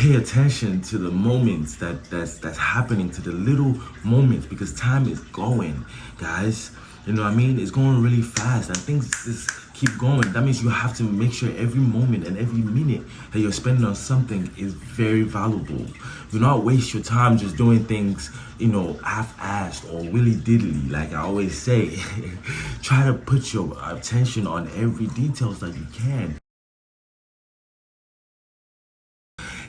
pay attention to the moments that's happening, to the little moments, because time is going, guys. You know what I mean? It's going really fast and things just keep going. That means you have to make sure every moment and every minute that you're spending on something is very valuable. Do not waste your time just doing things, half-assed or willy-diddly. Like I always say, try to put your attention on every details that you can.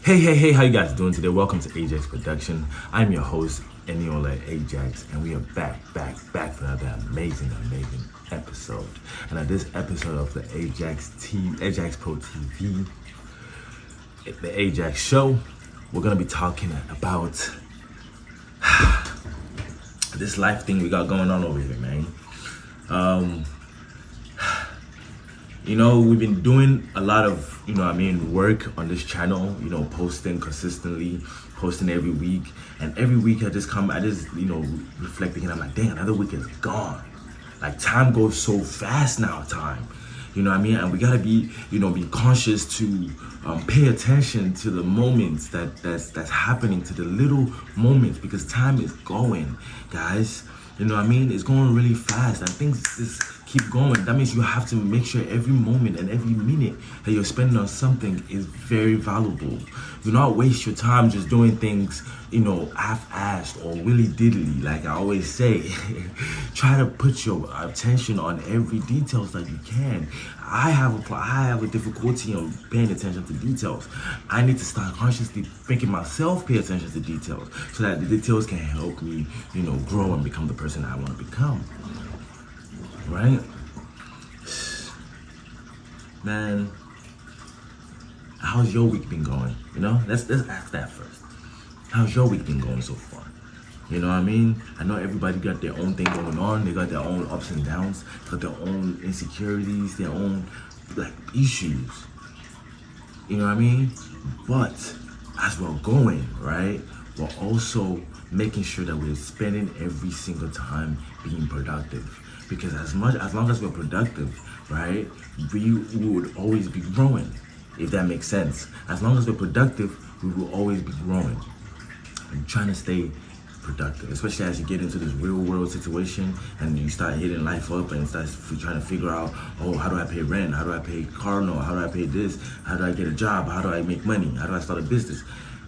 Hey, how you guys doing today? Welcome to Ajaxx Production. I'm your host, Eniola Ajax, and we are back for another amazing episode. And at this episode of the Ajaxx Pro TV, the Ajaxx show, we're gonna be talking about this life thing we got going on over here, man. We've been doing a lot of, work on this channel, posting consistently, posting every week. And every week I just reflecting and I'm like, dang, another week is gone. Like time goes so fast now, time. And we gotta be, be conscious to pay attention to the moments that's happening, to the little moments, because time is going, guys. It's going really fast and things just keep going. That means you have to make sure every moment and every minute that you're spending on something is very valuable. Do not waste your time just doing things, half-assed or willy-diddly. Like I always say, try to put your attention on every details that you can. I have a difficulty on paying attention to details. I need to start consciously making myself pay attention to details so that the details can help me, grow and become the person I want to become. Right? Man, how's your week been going? Let's ask that first. How's your week been going so far? You know what I mean? I know everybody got their own thing going on. They got their own ups and downs, got their own insecurities, their own issues. You know what I mean? But as we're going, right, we're also making sure that we're spending every single time being productive. Because as long as we're productive, right, we would always be growing, if that makes sense. As long as we're productive, we will always be growing. I'm trying to stay productive, especially as you get into this real world situation and you start hitting life up and start trying to figure out, how do I pay rent? How do I pay car note? How do I pay this? How do I get a job? How do I make money? How do I start a business?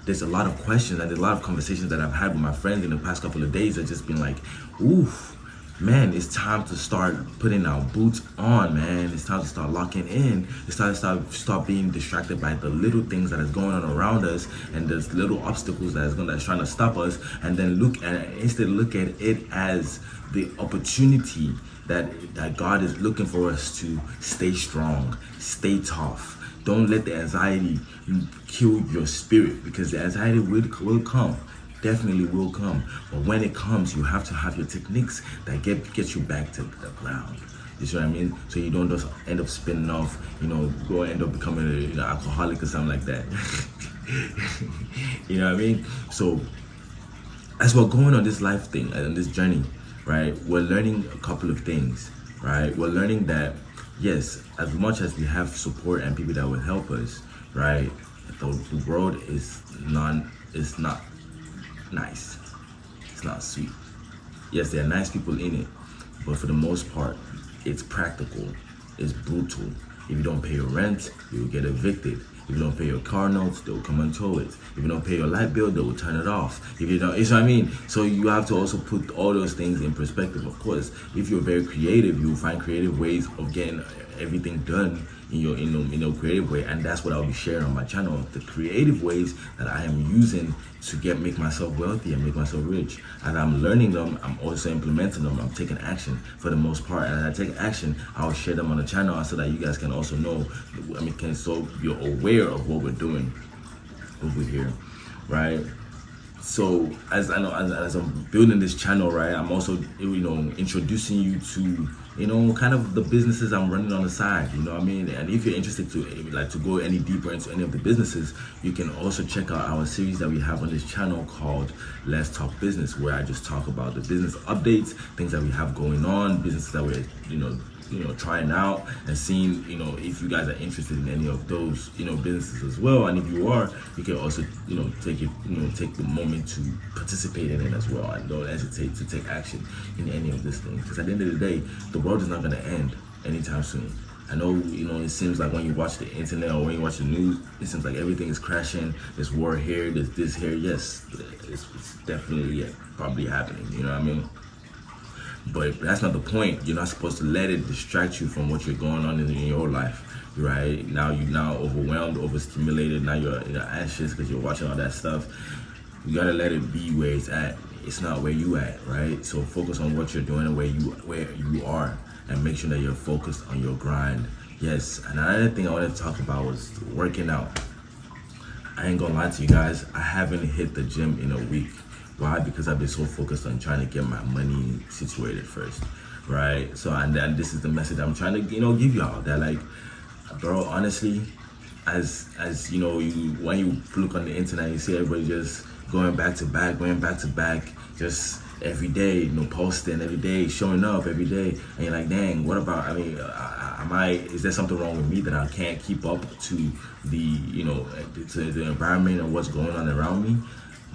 There's a lot of questions and there's a lot of conversations that I've had with my friends in the past couple of days that just been like, oof. Man, it's time to start putting our boots on, man. It's time to start locking in. It's time to stop being distracted by the little things that is going on around us and those little obstacles that's trying to stop us, and then instead look at it as the opportunity that God is looking for us to stay strong, stay tough. Don't let the anxiety kill your spirit, because the anxiety will come. Definitely will come, but when it comes, you have to have your techniques that get you back to the ground. You see what I mean? So you don't just end up spinning off, go end up becoming an alcoholic or something like that. You know what I mean? So as we're going on this life thing, on this journey, right, we're learning a couple of things, right? We're learning that, yes, as much as we have support and people that will help us, right, the world is not nice. It's not sweet. Yes, there are nice people in it, but for the most part, it's practical. It's brutal. If you don't pay your rent, you will get evicted. If you don't pay your car notes, they will come and tow it. If you don't pay your light bill, they will turn it off. If you don't, you know what I mean? So you have to also put all those things in perspective. Of course, if you're very creative, you will find creative ways of getting everything done in your creative way, and that's what I'll be sharing on my channel, the creative ways that I am using to make myself wealthy and make myself rich. As I'm learning them, I'm also implementing them. I'm taking action for the most part, and as I take action, I'll share them on the channel so that you guys can also know, you're aware of what we're doing over here, right? So as I'm building this channel, right, I'm also introducing you to kind of the businesses I'm running on the side, you know what I mean? And if you're interested to go any deeper into any of the businesses, you can also check out our series that we have on this channel called Let's Talk Business, where I just talk about the business updates, things that we have going on, businesses that we're trying out and seeing, if you guys are interested in any of those, businesses as well. And if you are, you can also, take the moment to participate in it as well, and don't hesitate to take action in any of these things. Because at the end of the day, the world is not going to end anytime soon. I know, it seems like when you watch the internet or when you watch the news, it seems like everything is crashing. There's war here, there's this here. Yes, it's definitely probably happening, you know what I mean? But that's not the point. You're not supposed to let it distract you from what you're going on in your life, right? Now you're overwhelmed, overstimulated. Now you're anxious because you're watching all that stuff. You gotta let it be where it's at. It's not where you at, right? So focus on what you're doing and where you are, and make sure that you're focused on your grind. Yes, and another thing I wanted to talk about was working out. I ain't gonna lie to you guys, I haven't hit the gym in a week. Why? Because I've been so focused on trying to get my money situated first, right? So, and then this is the message I'm trying to, give y'all, that like, bro, honestly, as when you look on the internet, you see everybody just going back to back, just every day, posting every day, showing up every day, and you're like, dang, what about, is there something wrong with me that I can't keep up to the, to the environment and what's going on around me?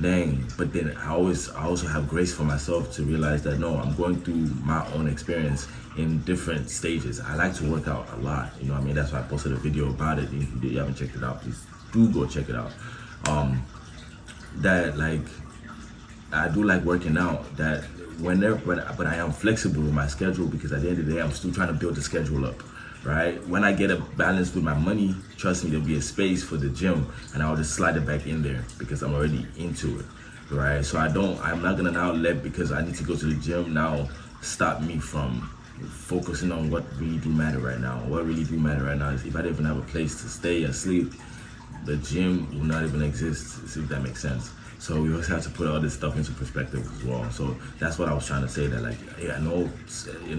Dang. But then I also have grace for myself to realize that no, I'm going through my own experience in different stages. I like to work out a lot, that's why I posted a video about it. If you haven't checked it out, please do go check it out. That like, I do like working out, that but I am flexible with my schedule, because at the end of the day, I'm still trying to build the schedule up, right? When I get a balance with my money, trust me, there'll be a space for the gym, and I'll just slide it back in there because I'm already into it, right? So I'm not gonna now let, because I need to go to the gym now, stop me from focusing on what really do matter right now. What really do matter right now is, if I didn't even have a place to stay and sleep, the gym will not even exist, if that makes sense. So we also have to put all this stuff into perspective as well. So that's what I was trying to say, that like, I know,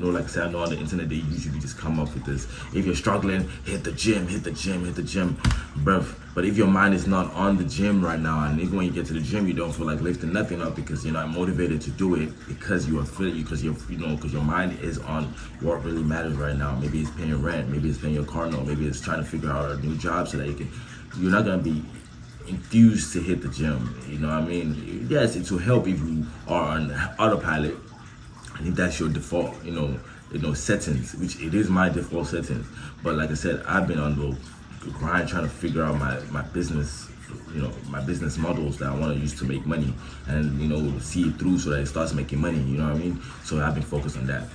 like I said, I know on the internet they usually just come up with this. If you're struggling, hit the gym, bruv. But if your mind is not on the gym right now, and even when you get to the gym, you don't feel like lifting nothing up because you're not motivated to do it, because you are feeling, because your mind is on what really matters right now. Maybe it's paying rent, maybe it's paying your car note, maybe it's trying to figure out a new job so that you're not gonna be enthused to hit the gym, Yes, it will help if you are on autopilot, and if that's your default, settings, which it is my default settings. But like I said, I've been on the grind trying to figure out my business, my business models that I want to use to make money, and see it through so that it starts making money. So I've been focused on that.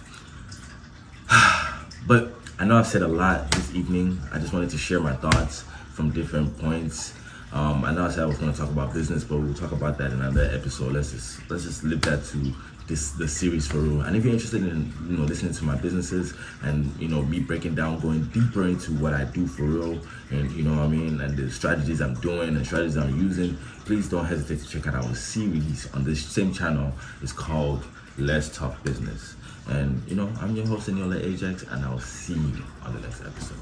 But I know I've said a lot this evening. I just wanted to share my thoughts from different points. I know I said I was going to talk about business, but we'll talk about that in another episode. Let's just leave that to the series for real. And if you're interested in listening to my businesses and me breaking down, going deeper into what I do for real, and and the strategies I'm doing and strategies I'm using, please don't hesitate to check out our series on this same channel. It's called Let's Talk Business. And I'm your host, Ajaxx, and I'll see you on the next episode.